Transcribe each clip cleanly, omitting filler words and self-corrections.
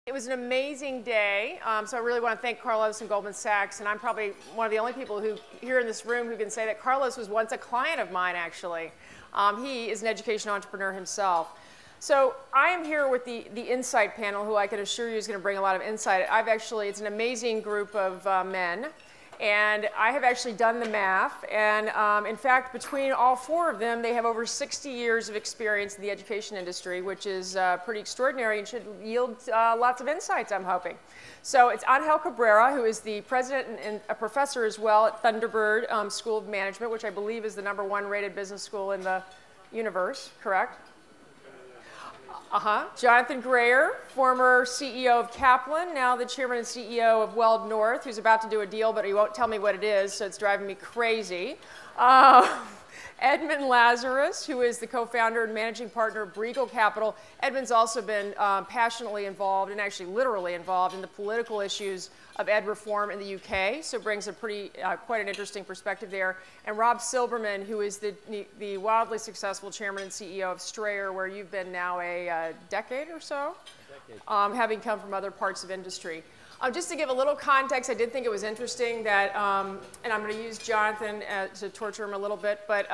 It was an amazing day, so I really want to thank Carlos and Goldman Sachs, and I'm probably one of the only people who here in this room who can say that Carlos was once a client of mine, actually. He is an education entrepreneur himself. So I am here with the Insight panel, who I can assure you is going to bring a lot of insight. It's an amazing group of men. And I have actually done the math, and in fact, between all four of them, they have over 60 years of experience in the education industry, which is pretty extraordinary and should yield lots of insights, I'm hoping. So it's Angel Cabrera, who is the president and a professor as well at Thunderbird School of Management, which I believe is the #1 rated business school in the universe, correct? Jonathan Grayer, former CEO of Kaplan, now the chairman and CEO of Weld North, who's about to do a deal, but he won't tell me what it is, so it's driving me crazy. Edmund Lazarus, who is the co-founder and managing partner of Briegel Capital. Edmund's also been passionately involved, and actually literally involved, in the political issues of ed reform in the UK, so brings a quite an interesting perspective there. And Rob Silberman, who is the wildly successful chairman and CEO of Strayer, where you've been now a decade or so, having come from other parts of industry. Just to give a little context, I did think it was interesting that, and I'm going to use Jonathan to torture him a little bit, but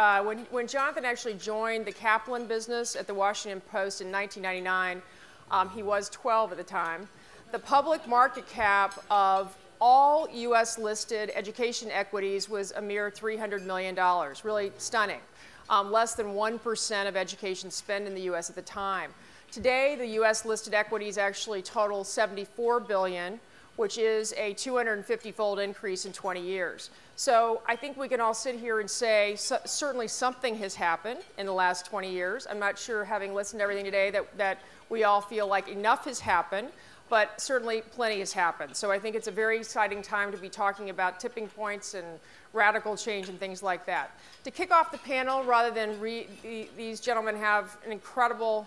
when Jonathan actually joined the Kaplan business at the Washington Post in 1999, he was 12 at the time. The public market cap of all U.S. listed education equities was a mere $300 million, really stunning. Less than 1% of education spend in the U.S. at the time. Today, the U.S. listed equities actually total $74 billion, which is a 250-fold increase in 20 years. So I think we can all sit here and say certainly something has happened in the last 20 years. I'm not sure, having listened to everything today, that we all feel like enough has happened, but certainly plenty has happened. So I think it's a very exciting time to be talking about tipping points and radical change and things like that. To kick off the panel, rather than these gentlemen have an incredible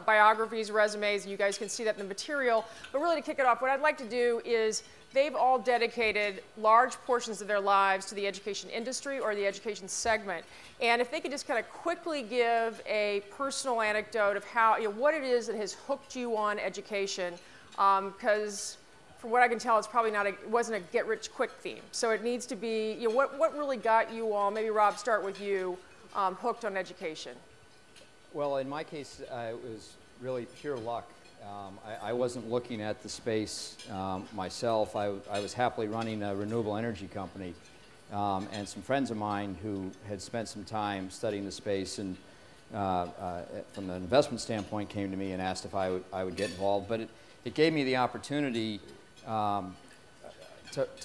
biographies, resumes, and you guys can see that in the material, but really to kick it off, what I'd like to do is they've all dedicated large portions of their lives to the education industry or the education segment. And if they could just kind of quickly give a personal anecdote of how, what it is that has hooked you on education, because from what I can tell, it's probably not it wasn't a get-rich-quick theme. So it needs to be, what really got you all, maybe Rob, start with you, hooked on education? Well, in my case, it was really pure luck. I wasn't looking at the space myself. I was happily running a renewable energy company, and some friends of mine who had spent some time studying the space and from an investment standpoint came to me and asked if I would get involved. But it gave me the opportunity to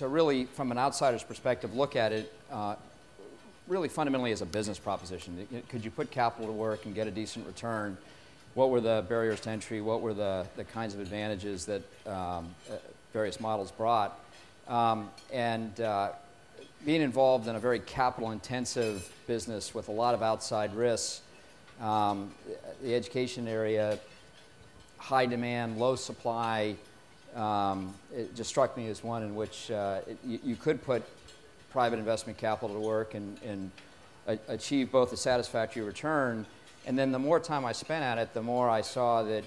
really, from an outsider's perspective, look at it really fundamentally as a business proposition. Could you put capital to work and get a decent return? What were the barriers to entry? What were the kinds of advantages that various models brought? Being involved in a very capital-intensive business with a lot of outside risks, the education area, high demand, low supply, it just struck me as one in which you could put private investment capital to work and achieve both a satisfactory return. And then the more time I spent at it, the more I saw that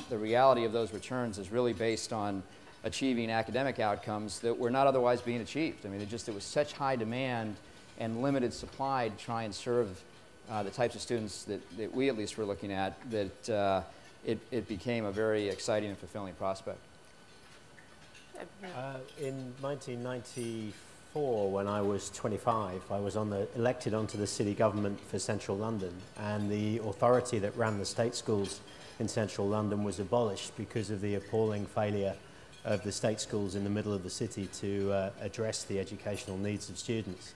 the reality of those returns is really based on achieving academic outcomes that were not otherwise being achieved. I mean, it was such high demand and limited supply to try and serve the types of students that we at least were looking at, that it became a very exciting and fulfilling prospect. In 1994, when I was 25, I was elected onto the city government for central London, and the authority that ran the state schools in central London was abolished because of the appalling failure of the state schools in the middle of the city to address the educational needs of students.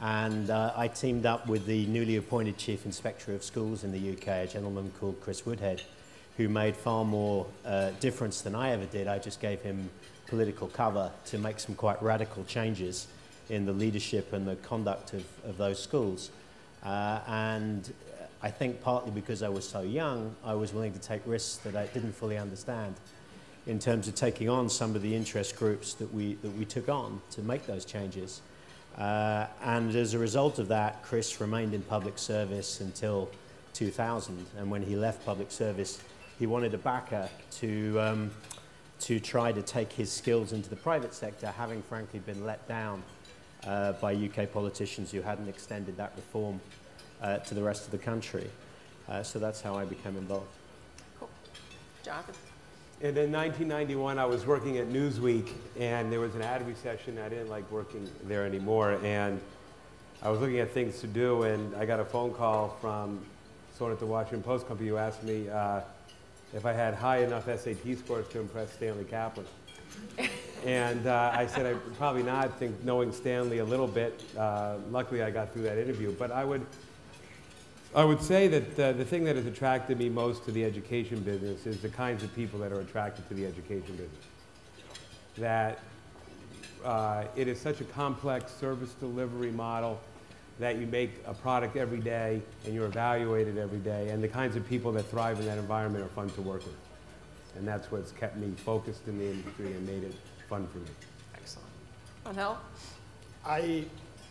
And I teamed up with the newly appointed Chief Inspector of Schools in the UK, a gentleman called Chris Woodhead, who made far more difference than I ever did. I just gave him political cover to make some quite radical changes in the leadership and the conduct of those schools. And I think partly because I was so young, I was willing to take risks that I didn't fully understand in terms of taking on some of the interest groups that we took on to make those changes. And as a result of that, Chris remained in public service until 2000, and when he left public service, he wanted a backer to try to take his skills into the private sector, having frankly been let down by UK politicians who hadn't extended that reform to the rest of the country. So that's how I became involved. Cool. Jonathan? And in 1991, I was working at Newsweek, and there was an ad recession. I didn't like working there anymore, and I was looking at things to do, and I got a phone call from someone at the Washington Post company who asked me if I had high enough SAT scores to impress Stanley Kaplan. And I said, probably not, I think knowing Stanley a little bit. Luckily, I got through that interview. But I would say that the thing that has attracted me most to the education business is the kinds of people that are attracted to the education business. That it is such a complex service delivery model that you make a product every day and you're evaluated every day, and the kinds of people that thrive in that environment are fun to work with. And that's what's kept me focused in the industry and made it fun for me. Excellent. Angel?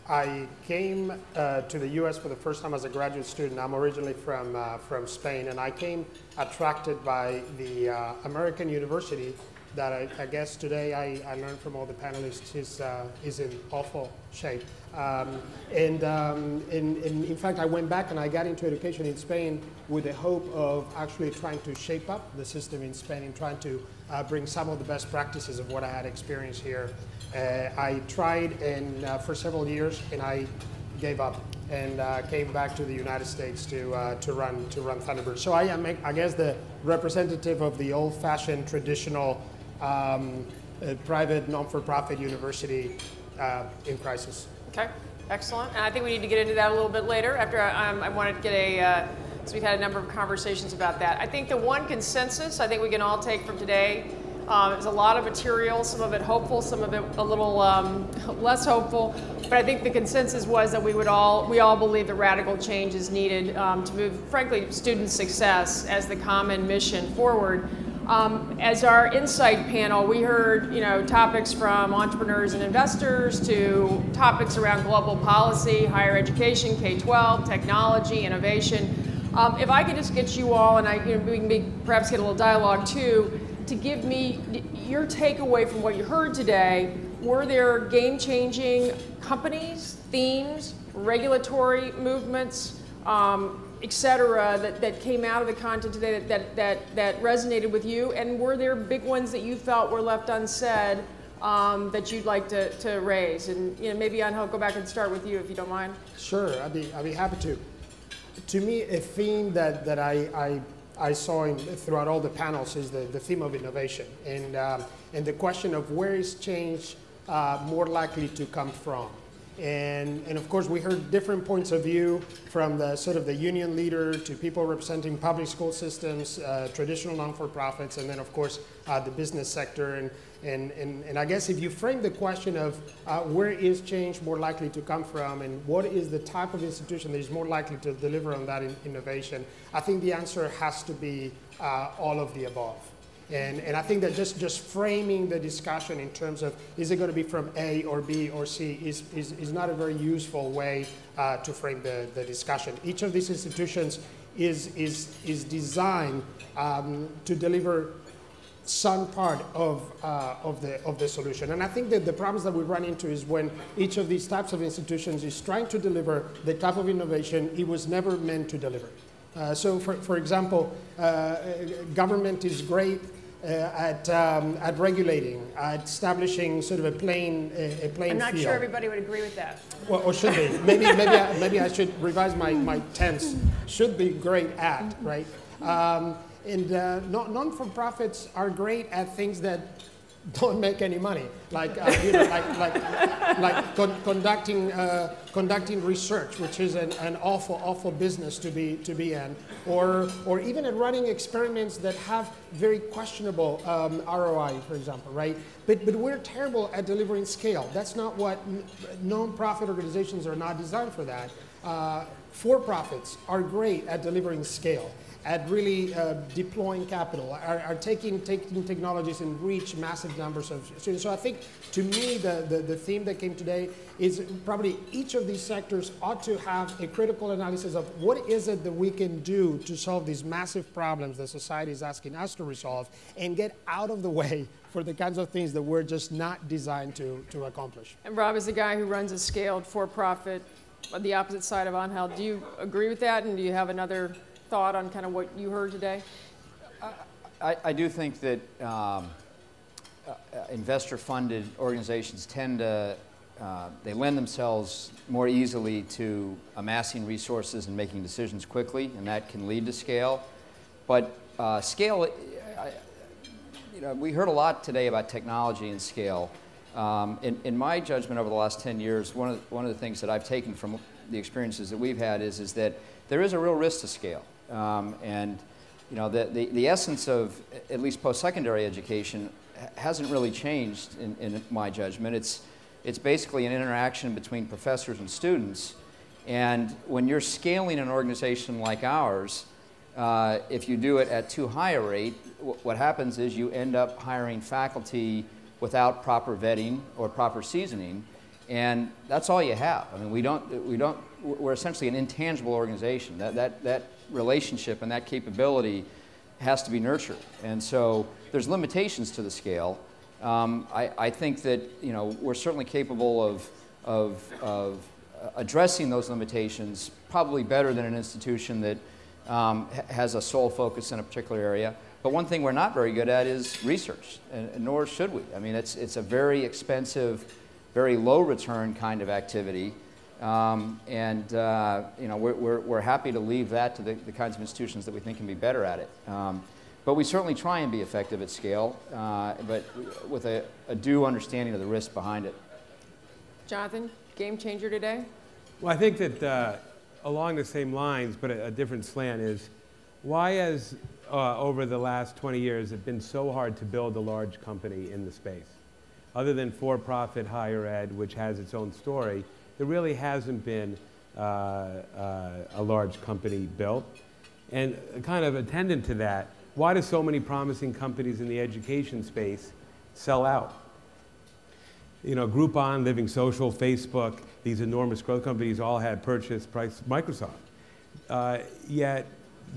I came to the U.S. for the first time as a graduate student. I'm originally from Spain, and I came attracted by the American university that I guess today I learned from all the panelists is in awful shape. In fact, I went back and I got into education in Spain with the hope of actually trying to shape up the system in Spain and trying to bring some of the best practices of what I had experienced here. I tried for several years and I gave up and came back to the United States to run Thunderbird. So I am, I guess, the representative of the old-fashioned, traditional, private, non-for-profit university in crisis. Okay, excellent. And I think we need to get into that a little bit later after I wanted to get so we've had a number of conversations about that. I think the one consensus I think we can all take from today is a lot of material, some of it hopeful, some of it a little less hopeful. But I think the consensus was that we all believe that radical change is needed to move, frankly, student success as the common mission forward. As our insight panel, we heard topics from entrepreneurs and investors to topics around global policy, higher education, K-12, technology, innovation. If I could just get you all, and we can perhaps get a little dialogue too, to give me your takeaway from what you heard today. Were there game-changing companies, themes, regulatory movements, et cetera, that came out of the content today that resonated with you? And were there big ones that you felt were left unsaid that you'd like to raise? And maybe I'll go back and start with you if you don't mind. Sure, I'd be happy to. To me, a theme that I saw throughout all the panels is the theme of innovation and the question of where is change more likely to come from. And of course, we heard different points of view from the sort of the union leader to people representing public school systems, traditional non-for-profits, and then of course the business sector. And I guess if you frame the question of where is change more likely to come from and what is the type of institution that is more likely to deliver on that innovation, I think the answer has to be all of the above. And I think that just framing the discussion in terms of is it going to be from A or B or C is not a very useful way to frame the discussion. Each of these institutions is designed to deliver some part of the solution. And I think that the problems that we run into is when each of these types of institutions is trying to deliver the type of innovation it was never meant to deliver. So for example, government is great at regulating, at establishing sort of a plain field. I'm not sure everybody would agree with that. Well, or should be. Maybe I should revise my tense. Should be great at, right? And non-for-profits are great at things that don't make any money, like conducting research, which is an awful business to be in, or even at running experiments that have very questionable ROI, for example, right? But we're terrible at delivering scale. That's not what non-profit organizations are not designed for that. For-profits are great at delivering scale, at really deploying capital, are taking technologies and reach massive numbers of students. So I think, to me, the theme that came today is probably each of these sectors ought to have a critical analysis of what is it that we can do to solve these massive problems that society is asking us to resolve, and get out of the way for the kinds of things that we're just not designed to accomplish. And Rob is the guy who runs a scaled for-profit on the opposite side of Untitled. Do you agree with that, and do you have another thought on kind of what you heard today? I do think that investor-funded organizations tend to, they lend themselves more easily to amassing resources and making decisions quickly, and that can lead to scale. But scale, we heard a lot today about technology and scale. In my judgment over the last 10 years, one of the things that I've taken from the experiences that we've had is that there is a real risk to scale. And the essence of at least post-secondary education hasn't really changed in my judgment. It's basically an interaction between professors and students. And when you're scaling an organization like ours, if you do it at too high a rate, what happens is you end up hiring faculty without proper vetting or proper seasoning, and that's all you have. I mean, we're essentially an intangible organization. That relationship and that capability has to be nurtured, and so there's limitations to the scale. I think that we're certainly capable of addressing those limitations probably better than an institution that has a sole focus in a particular area. But one thing we're not very good at is research, and nor should we. I mean, it's a very expensive, very low return kind of activity, we're happy to leave that to the kinds of institutions that we think can be better at it. But we certainly try and be effective at scale, but with a due understanding of the risk behind it. Jonathan, game changer today? Well, I think that along the same lines, but a different slant, is why has over the last 20 years it been so hard to build a large company in the space? Other than for-profit higher ed, which has its own story, there really hasn't been a large company built. And kind of attendant to that, why do so many promising companies in the education space sell out? Groupon, Living Social, Facebook, these enormous growth companies all had purchase price Microsoft. Yet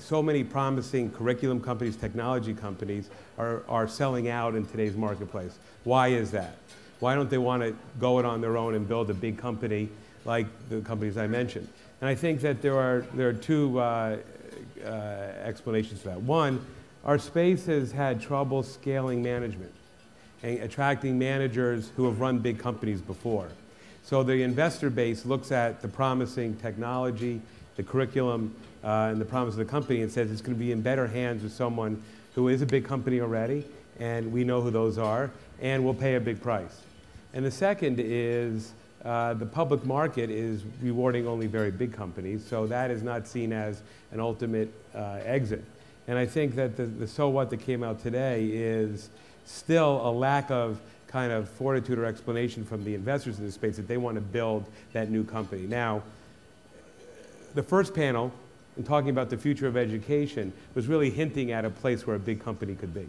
so many promising curriculum companies, technology companies are selling out in today's marketplace. Why is that? Why don't they want to go it on their own and build a big company like the companies I mentioned? And I think that there are two explanations for that. One, our space has had trouble scaling management and attracting managers who have run big companies before. So the investor base looks at the promising technology, the curriculum, and the promise of the company, and says it's going to be in better hands with someone who is a big company already, and we know who those are, and will pay a big price. And the second is the public market is rewarding only very big companies, so that is not seen as an ultimate exit. And I think that the so what that came out today is still a lack of kind of fortitude or explanation from the investors in this space that they want to build that new company. Now, the first panel, in talking about the future of education, was really hinting at a place where a big company could be,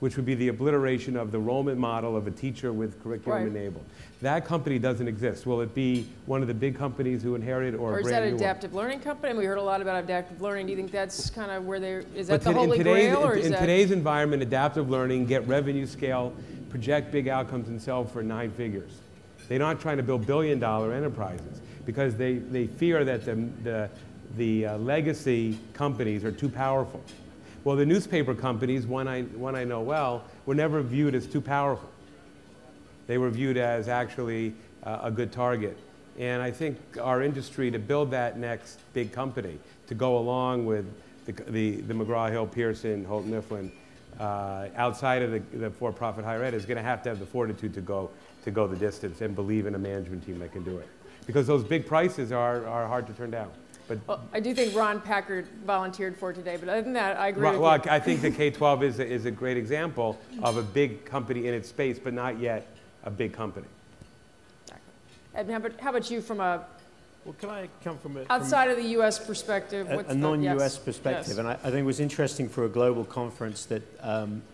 which would be the obliteration of the enrollment model of a teacher with curriculum enabled. That company doesn't exist. Will it be one of the big companies who inherited or a brand new one? Or is that an adaptive learning company? And we heard a lot about adaptive learning. Do you think that's kind of where is that the holy grail? Or in today's environment, adaptive learning, get revenue scale, project big outcomes, and sell for 9 figures. They're not trying to build billion-dollar enterprises because they fear that the legacy companies are too powerful. Well, the newspaper companies, one I know well, were never viewed as too powerful. They were viewed as actually a good target. And I think our industry, to build that next big company, to go along with the McGraw-Hill, Pearson, Holt Mifflin, outside of the for-profit higher ed, is going to have the fortitude to go the distance and believe in a management team that can do it. Because those big prices are hard to turn down. But well, I do think Ron Packard volunteered for today, but other than that, I agree with you. I think the K-12 is a great example of a big company in its space, but not yet a big company. Exactly. Ed, how about you from a Well, can I come from outside of the U.S. perspective? a non-U.S. yes. perspective? Yes. And I think it was interesting for a global conference that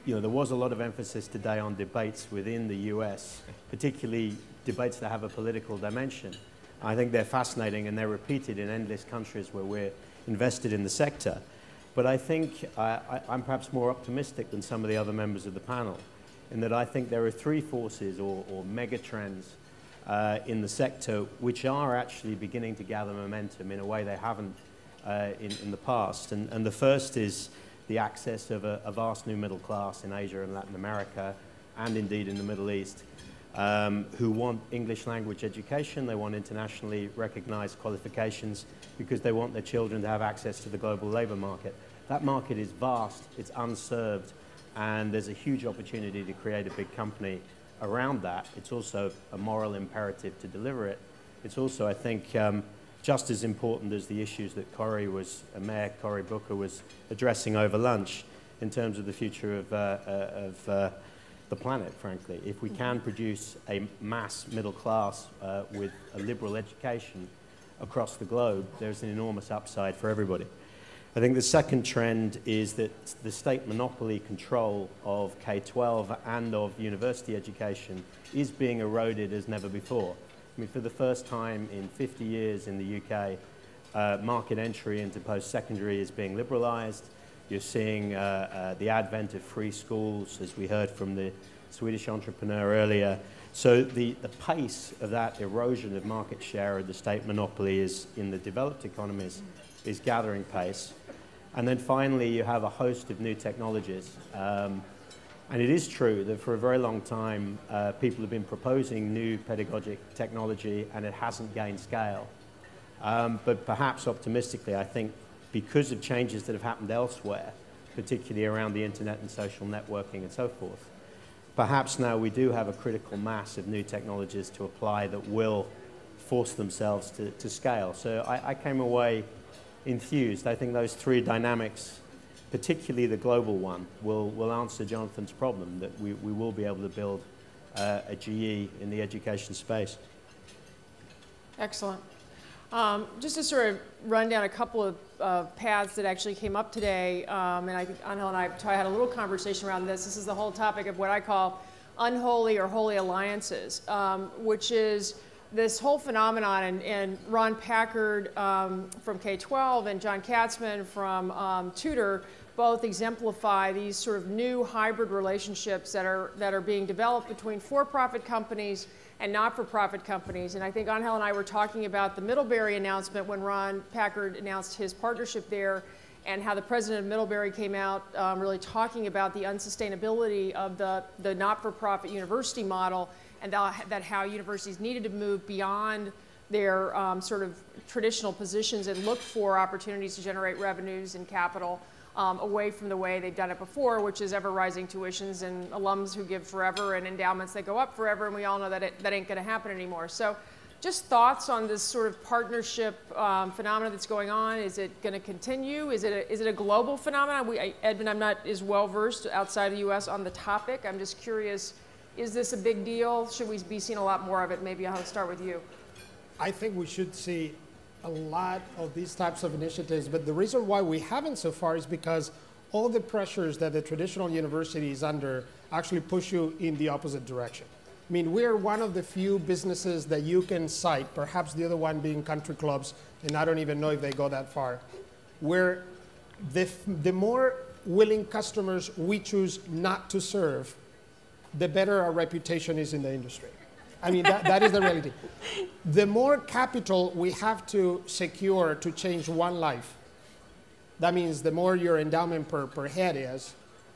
you know, there was a lot of emphasis today on debates within the U.S., particularly debates that have a political dimension. I think they're fascinating and they're repeated in endless countries where we're invested in the sector. But I think I'm perhaps more optimistic than some of the other members of the panel, in that I think there are three forces or mega trends in the sector which are actually beginning to gather momentum in a way they haven't in the past. And the first is the access of a vast new middle class in Asia and Latin America, and indeed in the Middle East, who want English language education. They want internationally recognized qualifications because they want their children to have access to the global labor market. That market is vast, it's unserved, and there's a huge opportunity to create a big company around that. It's also a moral imperative to deliver it. It's also, I think, just as important as the issues that Mayor Cory Booker was addressing over lunch in terms of the future of the planet, frankly. If we can produce a mass middle class with a liberal education across the globe, there's an enormous upside for everybody. I think the second trend is that the state monopoly control of K-12 and of university education is being eroded as never before. I mean, for the first time in 50 years in the UK, market entry into post-secondary is being liberalised. You're seeing the advent of free schools, as we heard from the Swedish entrepreneur earlier. So the pace of that erosion of market share of the state monopoly is, in the developed economies, is gathering pace. And then finally, you have a host of new technologies. And it is true that for a very long time, people have been proposing new pedagogic technology and it hasn't gained scale. But perhaps optimistically, I think because of changes that have happened elsewhere, particularly around the internet and social networking and so forth, perhaps now we do have a critical mass of new technologies to apply that will force themselves to scale. So I came away enthused. I think those three dynamics, particularly the global one, will answer Jonathan's problem, that we will be able to build a GE in the education space. Excellent. Just to sort of run down a couple of paths that actually came up today, and I think Angel and I had a little conversation around this. This is the whole topic of what I call unholy or holy alliances, which is this whole phenomenon, and Ron Packard from K-12 and John Katzman from Tutor both exemplify these sort of new hybrid relationships that are being developed between for-profit companies and not-for-profit companies. And I think Angel and I were talking about the Middlebury announcement when Ron Packard announced his partnership there, and how the president of Middlebury came out really talking about the unsustainability of the not-for-profit university model, and that how universities needed to move beyond their sort of traditional positions and look for opportunities to generate revenues and capital away from the way they've done it before, which is ever-rising tuitions and alums who give forever and endowments that go up forever, and we all know that that ain't going to happen anymore. So just thoughts on this sort of partnership phenomenon that's going on. Is it going to continue? Is it a global phenomenon? Edmund, I'm not as well-versed outside the U.S. on the topic. I'm just curious, is this a big deal? Should we be seeing a lot more of it? Maybe I'll start with you. I think we should see a lot of these types of initiatives, but the reason why we haven't so far is because all the pressures that the traditional university is under actually push you in the opposite direction. I mean, we're one of the few businesses that you can cite, perhaps the other one being country clubs, and I don't even know if they go that far, where the more willing customers we choose not to serve, the better our reputation is in the industry. I mean, that is the reality. The more capital we have to secure to change one life, that means the more your endowment per head is,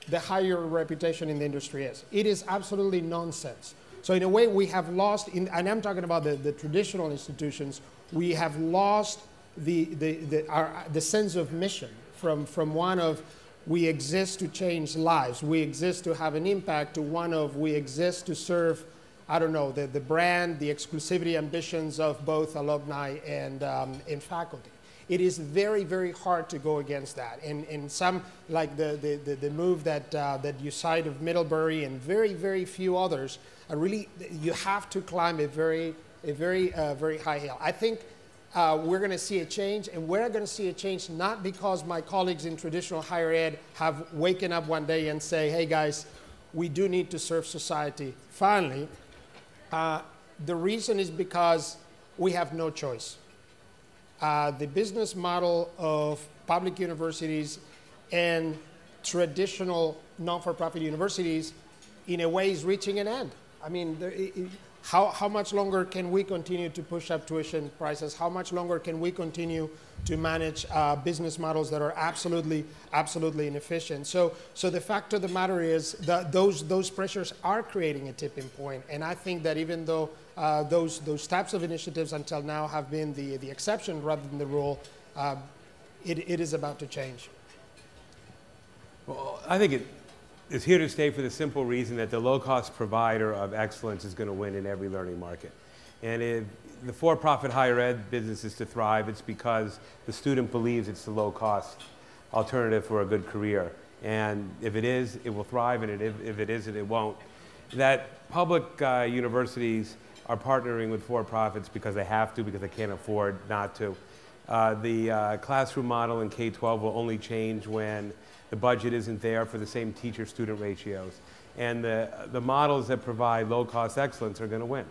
the higher your reputation in the industry is. It is absolutely nonsense. So in a way, we have lost, and I'm talking about the traditional institutions, we have lost the sense of mission from one of we exist to change lives, we exist to have an impact, to one of we exist to serve, I don't know, the brand, the exclusivity ambitions of both alumni and faculty. It is very, very hard to go against that. And some, like the move that you cite of Middlebury and very, very few others, are really, you have to climb a very high hill. I think we're going to see a change, and we're going to see a change not because my colleagues in traditional higher ed have waken up one day and say, hey guys, we do need to serve society. Finally, the reason is because we have no choice. The business model of public universities and traditional non-for-profit universities, in a way, is reaching an end. I mean, how much longer can we continue to push up tuition prices? How much longer can we continue to manage business models that are absolutely inefficient? So the fact of the matter is that those pressures are creating a tipping point. And I think that even though those types of initiatives until now have been the exception rather than the rule, it is about to change. Well, I think it is here to stay for the simple reason that the low-cost provider of excellence is going to win in every learning market. And if the for-profit higher ed business is to thrive, it's because the student believes it's the low-cost alternative for a good career. And if it is, it will thrive, and if it isn't, it won't. That public universities are partnering with for-profits because they have to, because they can't afford not to. The classroom model in K-12 will only change when the budget isn't there for the same teacher-student ratios. And the models that provide low-cost excellence are going to win.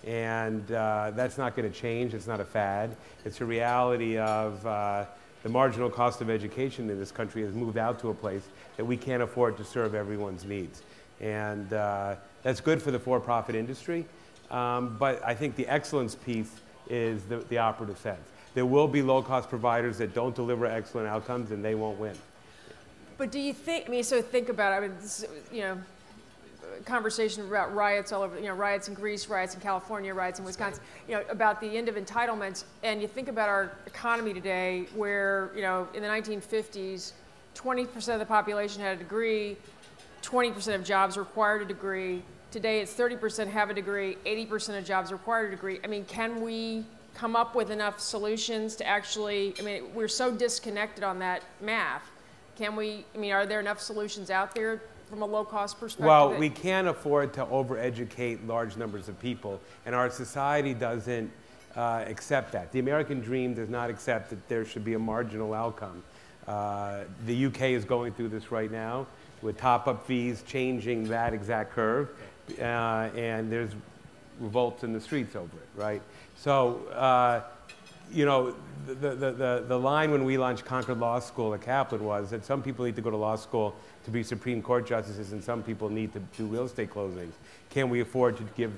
And that's not going to change. It's not a fad. It's a reality of the marginal cost of education in this country has moved out to a place that we can't afford to serve everyone's needs. And that's good for the for-profit industry. But I think the excellence piece is the operative sense. There will be low-cost providers that don't deliver excellent outcomes, and they won't win. But do you think, I mean, so think about it, I mean, this, you know, conversation about riots all over, you know, riots in Greece, riots in California, riots in Wisconsin, you know, about the end of entitlements, and you think about our economy today where, you know, in the 1950s, 20% of the population had a degree, 20% of jobs required a degree. Today it's 30% have a degree, 80% of jobs require a degree. I mean, can we come up with enough solutions to actually, I mean, we're so disconnected on that math. Can we, I mean, are there enough solutions out there from a low-cost perspective? Well, we can't afford to over-educate large numbers of people, and our society doesn't accept that. The American dream does not accept that there should be a marginal outcome. The UK is going through this right now with top-up fees changing that exact curve, and there's revolts in the streets over it, right? So, you know, the line when we launched Concord Law School at Kaplan was that some people need to go to law school to be Supreme Court justices, and some people need to do real estate closings. Can we afford to give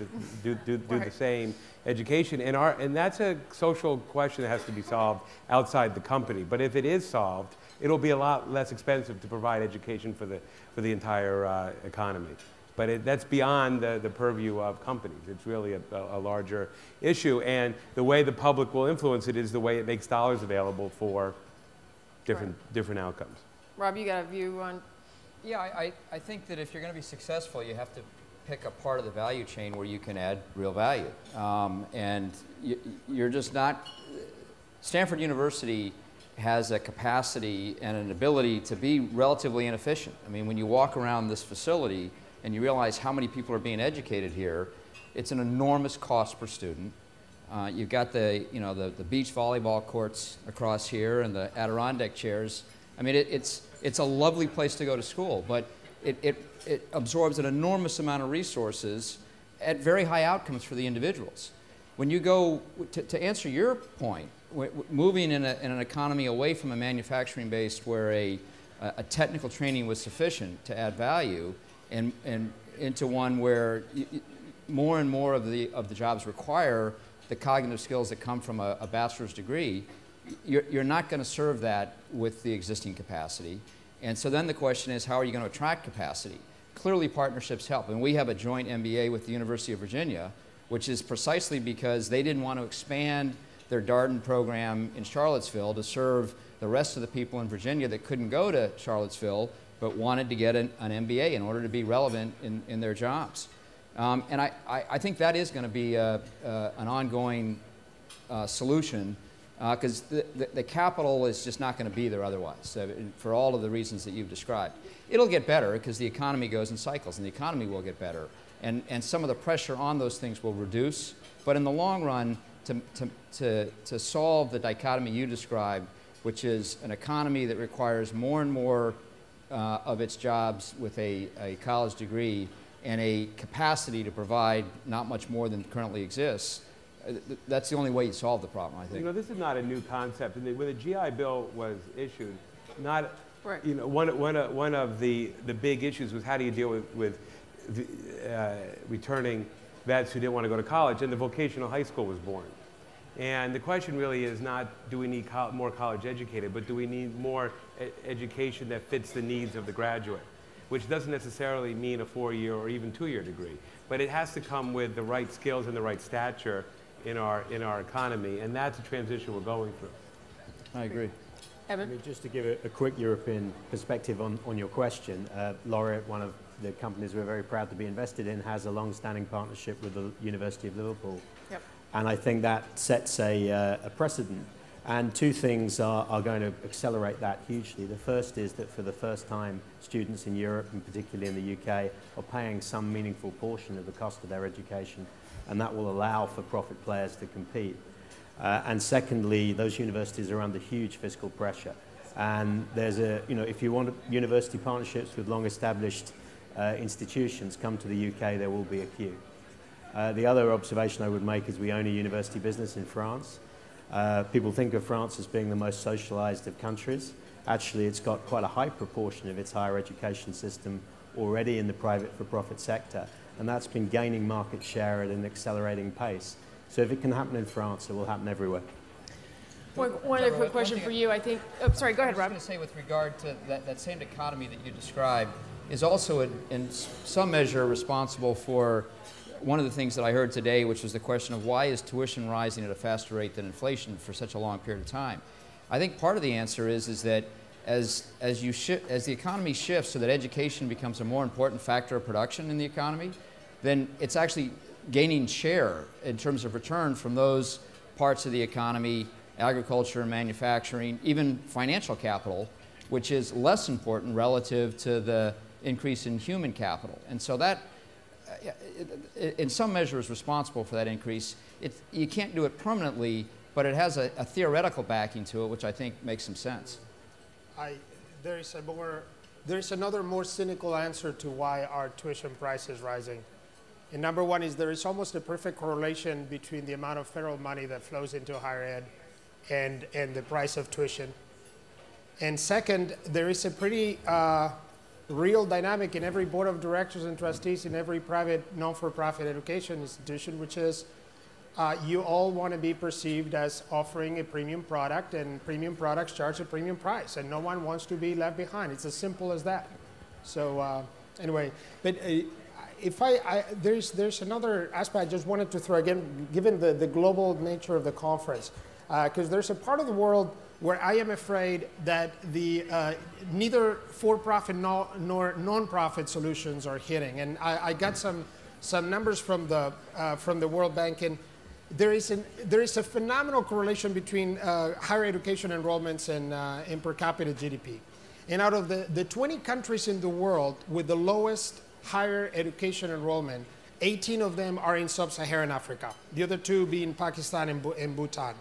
do Right. the same education? And that's a social question that has to be solved outside the company. But if it is solved, it'll be a lot less expensive to provide education for the entire economy. But that's beyond the purview of companies. It's really a larger issue. And the way the public will influence it is the way it makes dollars available for different outcomes. Rob, you got a view on? Yeah, I think that if you're going to be successful, you have to pick a part of the value chain where you can add real value. And you're just not, Stanford University has a capacity and an ability to be relatively inefficient. I mean, when you walk around this facility and you realize how many people are being educated here, it's an enormous cost per student. You've got the beach volleyball courts across here and the Adirondack chairs. I mean, it's a lovely place to go to school, but it absorbs an enormous amount of resources at very high outcomes for the individuals. When you go, to answer your point, moving in an economy away from a manufacturing base where a technical training was sufficient to add value, and into one where more and more of the jobs require the cognitive skills that come from a bachelor's degree, you're not going to serve that with the existing capacity. And so then the question is, how are you going to attract capacity? Clearly partnerships help, and we have a joint MBA with the University of Virginia, which is precisely because they didn't want to expand their Darden program in Charlottesville to serve the rest of the people in Virginia that couldn't go to Charlottesville but wanted to get an MBA in order to be relevant in their jobs. And I think that is going to be an ongoing solution because the capital is just not going to be there otherwise, for all of the reasons that you've described. It'll get better because the economy goes in cycles, and the economy will get better. And some of the pressure on those things will reduce. But in the long run, to solve the dichotomy you described, which is an economy that requires more and more of its jobs with a college degree and a capacity to provide not much more than currently exists, that's the only way you solve the problem, I think. You know, this is not a new concept. And when the GI Bill was issued, not, Right. you know, one of the big issues was how do you deal with returning vets who didn't want to go to college, and the vocational high school was born. And the question really is not, do we need more college educated, but do we need more education that fits the needs of the graduate, which doesn't necessarily mean a 4-year or even 2-year degree, but it has to come with the right skills and the right stature in our economy, and that's a transition we're going through. I agree. I mean, just to give a quick European perspective on your question, Laureate, one of the companies we're very proud to be invested in, has a long-standing partnership with the University of Liverpool. Yep. And I think that sets a precedent. And two things are going to accelerate that hugely. The first is that for the first time, students in Europe, and particularly in the UK, are paying some meaningful portion of the cost of their education, and that will allow for profit players to compete. And secondly, those universities are under huge fiscal pressure. And there's if you want university partnerships with long-established institutions, come to the UK, there will be a queue. The other observation I would make is we own a university business in France. People think of France as being the most socialized of countries. Actually, it's got quite a high proportion of its higher education system already in the private for-profit sector, and that's been gaining market share at an accelerating pace. So if it can happen in France, it will happen everywhere. One other quick question for you, I think. Oh, sorry, go ahead, Rob. I was going to say, with regard to that same economy that you described, is also in some measure responsible for one of the things that I heard today, which was the question of why is tuition rising at a faster rate than inflation for such a long period of time? I think part of the answer is that as the economy shifts so that education becomes a more important factor of production in the economy, then it's actually gaining share in terms of return from those parts of the economy, agriculture, manufacturing, even financial capital, which is less important relative to the increase in human capital. And so that, in some measure, is responsible for that increase. You can't do it permanently, but it has a theoretical backing to it, which I think makes some sense. There's another more cynical answer to why our tuition price is rising. And number one is there is almost a perfect correlation between the amount of federal money that flows into higher ed and the price of tuition. And second, there is a pretty real dynamic in every board of directors and trustees in every private non-for-profit education institution, which is you all want to be perceived as offering a premium product, and premium products charge a premium price, and no one wants to be left behind. It's as simple as that. So anyway, but there's another aspect I just wanted to throw, again, given the global nature of the conference, because there's a part of the world where I am afraid that the neither for-profit nor non-profit solutions are hitting. And I got some numbers from the World Bank, and there is a phenomenal correlation between higher education enrollments and per capita GDP. And out of the 20 countries in the world with the lowest higher education enrollment, 18 of them are in sub-Saharan Africa, the other two being Pakistan and Bhutan.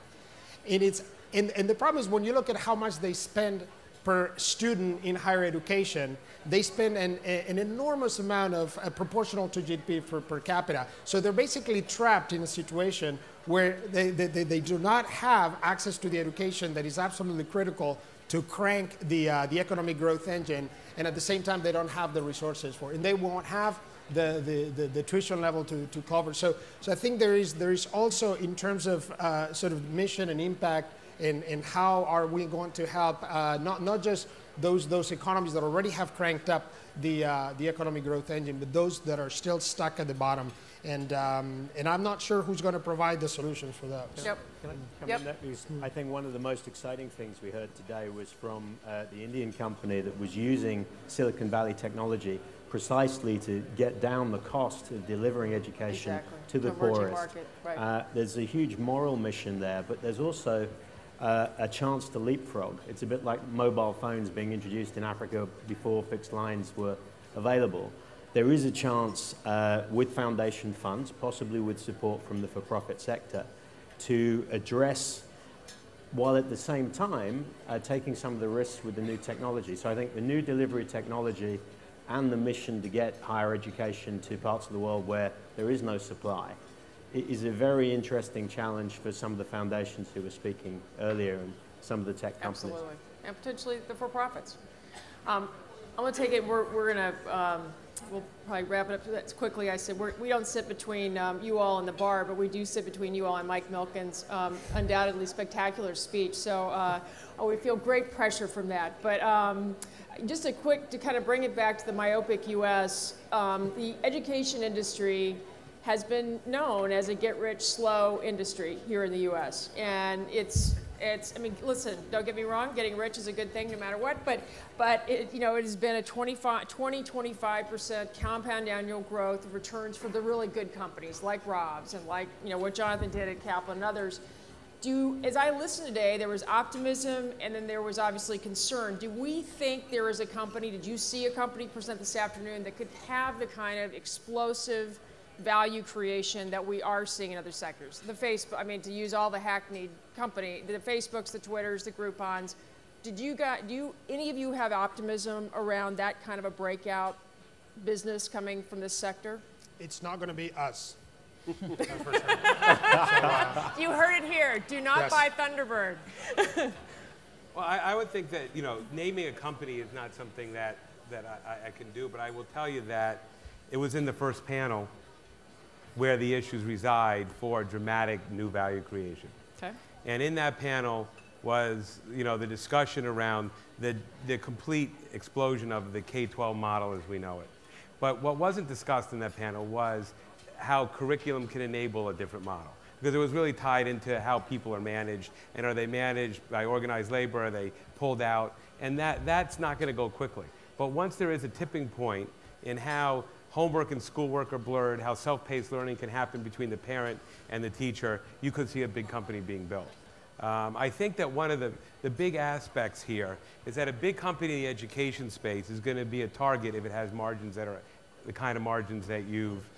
And the problem is when you look at how much they spend per student in higher education, they spend an enormous amount of proportional to GDP per capita. So they're basically trapped in a situation where they do not have access to the education that is absolutely critical to crank the economic growth engine, and at the same time they don't have the resources for it, and they won't have the tuition level to cover. So I think there is also, in terms of sort of mission and impact, and how are we going to help not just those economies that already have cranked up the economic growth engine, but those that are still stuck at the bottom. And I'm not sure who's going to provide the solutions for those. Yep. Can I come in that? Because I think one of the most exciting things we heard today was from the Indian company that was using Silicon Valley technology precisely to get down the cost of delivering education to the poorest. Market, right. There's a huge moral mission there, but there's also a chance to leapfrog. It's a bit like mobile phones being introduced in Africa before fixed lines were available. There is a chance with foundation funds, possibly with support from the for-profit sector, to address, while at the same time taking some of the risks with the new technology. So I think the new delivery technology and the mission to get higher education to parts of the world where there is no supply is a very interesting challenge for some of the foundations who were speaking earlier and some of the tech companies. Absolutely, and potentially the for-profits. I'm going to take it. We're going to. We'll probably wrap it up quickly. I said we don't sit between you all and the bar, but we do sit between you all and Mike Milken's undoubtedly spectacular speech. So we feel great pressure from that. But just a quick, to kind of bring it back to the myopic U.S., the education industry has been known as a get-rich-slow industry here in the U.S. And I mean, listen, don't get me wrong, getting rich is a good thing no matter what, but it, you know, it has been a 25% compound annual growth of returns for the really good companies like Rob's and like, you know, what Jonathan did at Kaplan and others. As I listened today, there was optimism and then there was obviously concern. Do we think there is a company, did you see a company present this afternoon that could have the kind of explosive value creation that we are seeing in other sectors? The Facebook, I mean, to use all the hackneyed company, the Facebooks, the Twitters, the Groupons. Do any of you have optimism around that kind of a breakout business coming from this sector? It's not going to be us. You heard it here. Do not buy Thunderbird. Well, I would think that, you know, naming a company is not something that I can do, but I will tell you that it was in the first panel where the issues reside for dramatic new value creation. Okay. And in that panel was, you know, the discussion around the complete explosion of the K-12 model as we know it. But what wasn't discussed in that panel was how curriculum can enable a different model. Because it was really tied into how people are managed, and are they managed by organized labor, are they pulled out, and that's not going to go quickly. But once there is a tipping point in how homework and schoolwork are blurred, how self-paced learning can happen between the parent and the teacher, you could see a big company being built. I think that one of the big aspects here is that a big company in the education space is going to be a target if it has margins that are the kind of margins that you've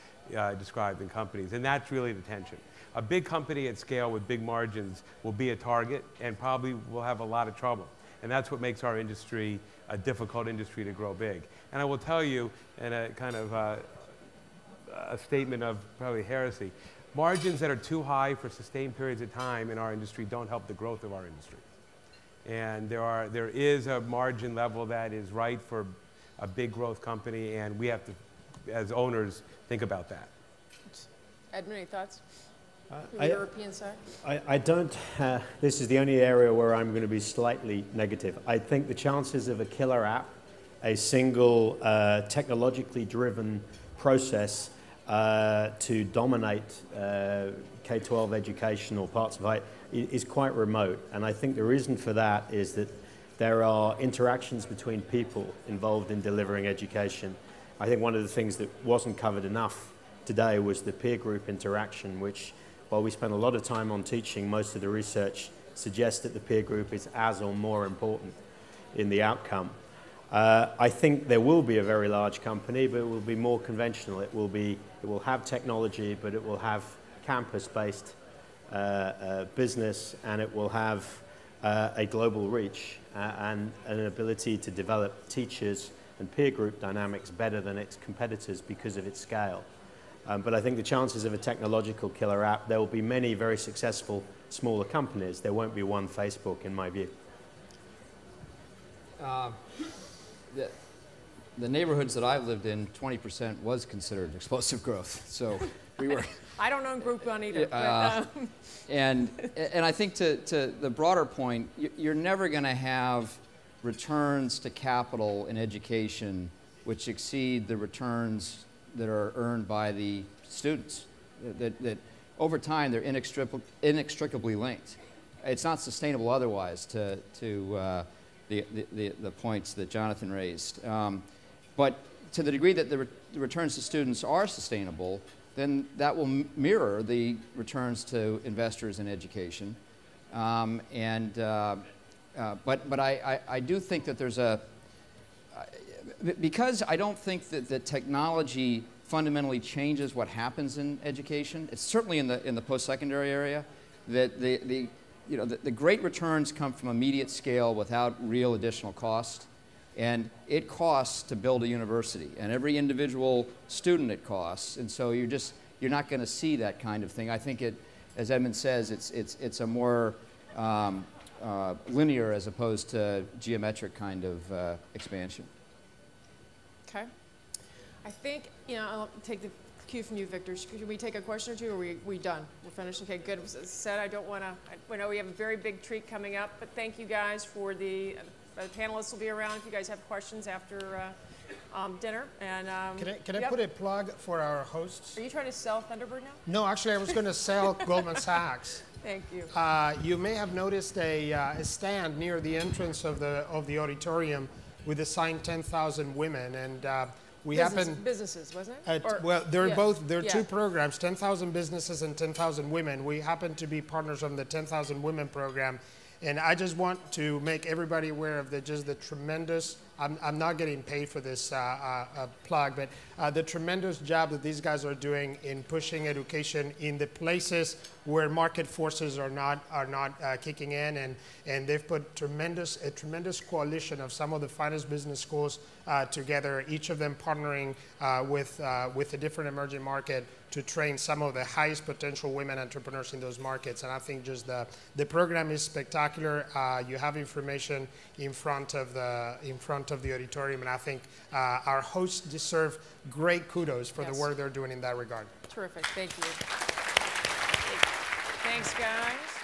described in companies, and that's really the tension. A big company at scale with big margins will be a target and probably will have a lot of trouble. And that's what makes our industry a difficult industry to grow big. And I will tell you, in a kind of a statement of probably heresy, margins that are too high for sustained periods of time in our industry don't help the growth of our industry. And there is a margin level that is right for a big growth company, and we have to, as owners, think about that. Edmund, any thoughts? The European side? I don't, this is the only area where I'm going to be slightly negative. I think the chances of a killer app, a single technologically driven process to dominate K-12 education or parts of it is quite remote. And I think the reason for that is that there are interactions between people involved in delivering education. I think one of the things that wasn't covered enough today was the peer group interaction, which, while we spend a lot of time on teaching, most of the research suggests that the peer group is as or more important in the outcome. I think there will be a very large company, but it will be more conventional. It will have technology, but it will have campus-based business, and it will have a global reach and an ability to develop teachers and peer group dynamics better than its competitors because of its scale. But I think the chances of a technological killer app, there will be many very successful smaller companies. There won't be one Facebook, in my view. The neighborhoods that I've lived in, 20% was considered explosive growth. So we were. I don't own Groupon either. And I think to the broader point, you're never going to have returns to capital in education which exceed the returns that are earned by the students. That over time they're inextricably linked. It's not sustainable otherwise to the points that Jonathan raised. But to the degree that the returns to students are sustainable, then that will mirror the returns to investors in education. But I do think that there's because I don't think that the technology fundamentally changes what happens in education. It's certainly in the post-secondary area. that the great returns come from immediate scale without real additional cost. And it costs to build a university, and every individual student it costs. And so you're not going to see that kind of thing. I think it, as Edmund says, it's a more linear as opposed to geometric kind of expansion. Okay. I think, I'll take the cue from you, Victor. Should we take a question or two, or are we done? We're finished? Okay, good. As I said, I know we have a very big treat coming up, but thank you guys for the panelists will be around if you guys have questions after dinner. And Can I put a plug for our hosts? Are you trying to sell Thunderbird now? No, actually, I was going to sell Goldman Sachs. Thank you. You may have noticed a stand near the entrance of the auditorium with the sign 10,000 women, and we businesses, wasn't it? Well, they're both. There are two programs: 10,000 businesses and 10,000 women. We happen to be partners on the 10,000 women program, and I just want to make everybody aware of the tremendous. I'm not getting paid for this plug, but the tremendous job that these guys are doing in pushing education in the places where market forces are not kicking in, and they've put a tremendous coalition of some of the finest business schools together, each of them partnering with a different emerging market to train some of the highest potential women entrepreneurs in those markets. And I think just the program is spectacular. You have information in front of the auditorium, and I think our hosts deserve great kudos for the work they're doing in that regard. Terrific. Thank you. Thanks, guys.